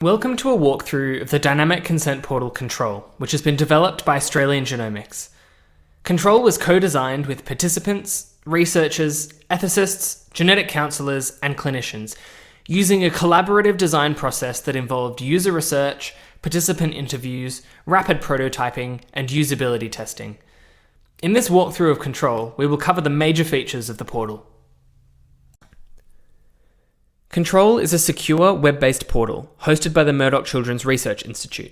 Welcome to a walkthrough of the Dynamic Consent Portal Control, which has been developed by Australian Genomics. Control was co-designed with participants, researchers, ethicists, genetic counsellors, and clinicians, using a collaborative design process that involved user research, participant interviews, rapid prototyping, and usability testing. In this walkthrough of Control, we will cover the major features of the portal. Control is a secure web-based portal hosted by the Murdoch Children's Research Institute.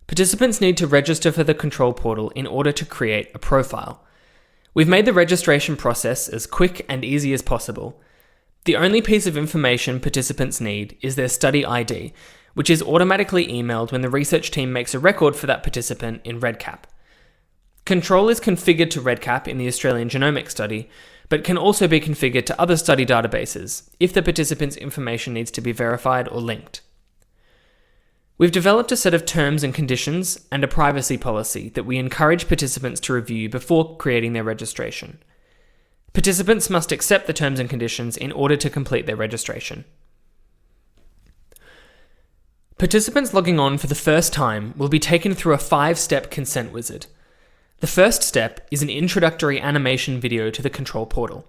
Participants need to register for the Control portal in order to create a profile. We've made the registration process as quick and easy as possible. The only piece of information participants need is their study ID, which is automatically emailed when the research team makes a record for that participant in REDCap. Control is configured to REDCap in the Australian Genomics study, but can also be configured to other study databases if the participant's information needs to be verified or linked. We've developed a set of terms and conditions and a privacy policy that we encourage participants to review before creating their registration. Participants must accept the terms and conditions in order to complete their registration. Participants logging on for the first time will be taken through a 5-step consent wizard. The first step is an introductory animation video to the Control portal.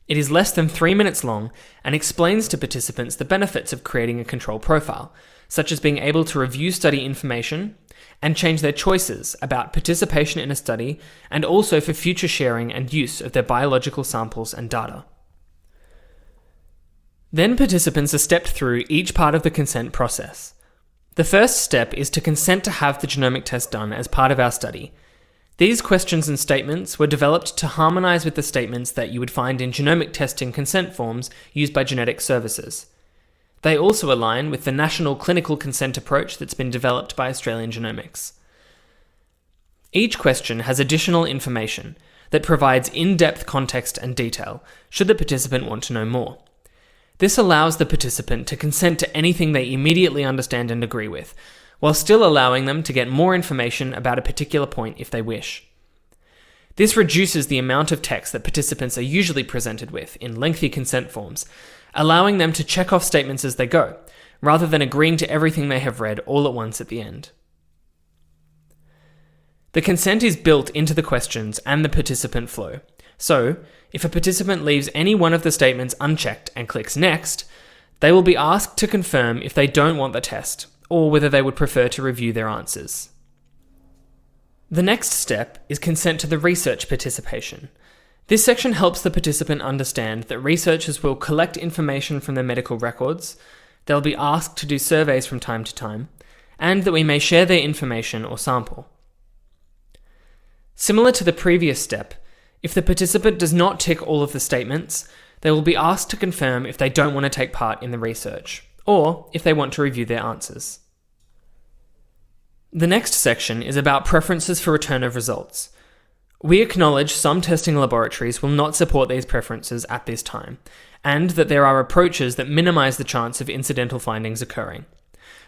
It is less than 3 minutes long and explains to participants the benefits of creating a Control profile, such as being able to review study information and change their choices about participation in a study and also for future sharing and use of their biological samples and data. Then participants are stepped through each part of the consent process. The first step is to consent to have the genomic test done as part of our study. These questions and statements were developed to harmonise with the statements that you would find in genomic testing consent forms used by genetic services. They also align with the national clinical consent approach that's been developed by Australian Genomics. Each question has additional information that provides in-depth context and detail, should the participant want to know more. This allows the participant to consent to anything they immediately understand and agree with, while still allowing them to get more information about a particular point if they wish. This reduces the amount of text that participants are usually presented with in lengthy consent forms, allowing them to check off statements as they go, rather than agreeing to everything they have read all at once at the end. The consent is built into the questions and the participant flow. So, if a participant leaves any one of the statements unchecked and clicks Next, they will be asked to confirm if they don't want the test, or whether they would prefer to review their answers. The next step is consent to the research participation. This section helps the participant understand that researchers will collect information from their medical records, they'll be asked to do surveys from time to time, and that we may share their information or sample. Similar to the previous step, if the participant does not tick all of the statements, they will be asked to confirm if they don't want to take part in the research, or if they want to review their answers. The next section is about preferences for return of results. We acknowledge some testing laboratories will not support these preferences at this time, and that there are approaches that minimize the chance of incidental findings occurring.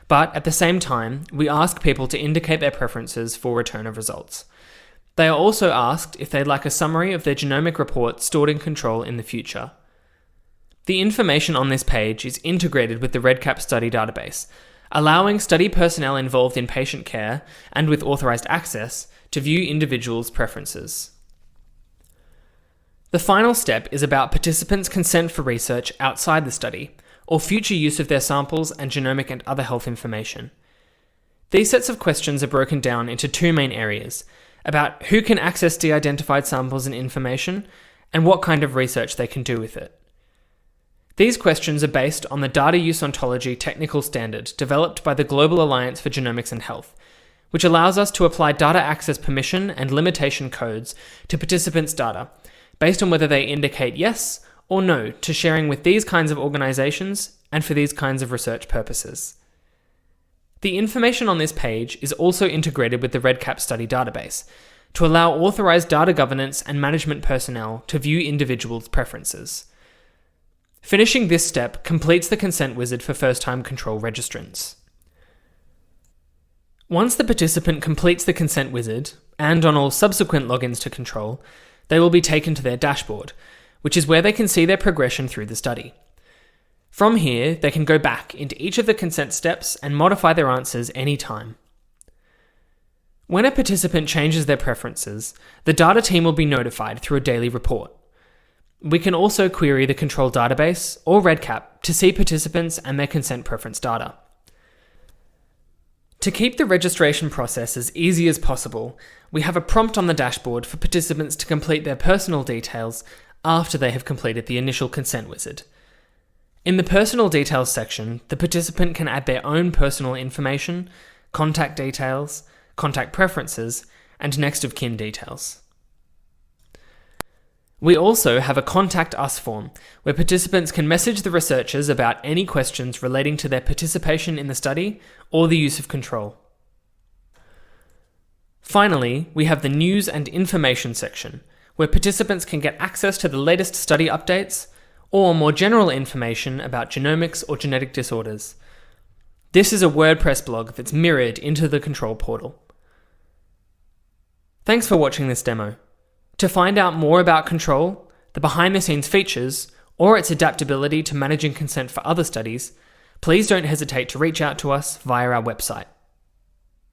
But at the same time, we ask people to indicate their preferences for return of results. They are also asked if they'd like a summary of their genomic report stored in Control in the future. The information on this page is integrated with the REDCap study database, allowing study personnel involved in patient care and with authorised access to view individuals' preferences. The final step is about participants' consent for research outside the study, or future use of their samples and genomic and other health information. These sets of questions are broken down into two main areas, about who can access de-identified samples and information, and what kind of research they can do with it. These questions are based on the Data Use Ontology technical standard developed by the Global Alliance for Genomics and Health, which allows us to apply data access permission and limitation codes to participants' data, based on whether they indicate yes or no to sharing with these kinds of organizations and for these kinds of research purposes. The information on this page is also integrated with the REDCap study database to allow authorized data governance and management personnel to view individuals' preferences. Finishing this step completes the consent wizard for first-time Control registrants. Once the participant completes the consent wizard, and on all subsequent logins to Control, they will be taken to their dashboard, which is where they can see their progression through the study. From here, they can go back into each of the consent steps and modify their answers anytime. When a participant changes their preferences, the data team will be notified through a daily report. We can also query the control database or REDCap to see participants and their consent preference data. To keep the registration process as easy as possible, we have a prompt on the dashboard for participants to complete their personal details after they have completed the initial consent wizard. In the personal details section, the participant can add their own personal information, contact details, contact preferences, and next of kin details. We also have a Contact Us form, where participants can message the researchers about any questions relating to their participation in the study or the use of control. Finally, we have the News and Information section, where participants can get access to the latest study updates or more general information about genomics or genetic disorders. This is a WordPress blog that's mirrored into the control portal. Thanks for watching this demo. To find out more about control, the behind-the-scenes features, or its adaptability to managing consent for other studies, please don't hesitate to reach out to us via our website.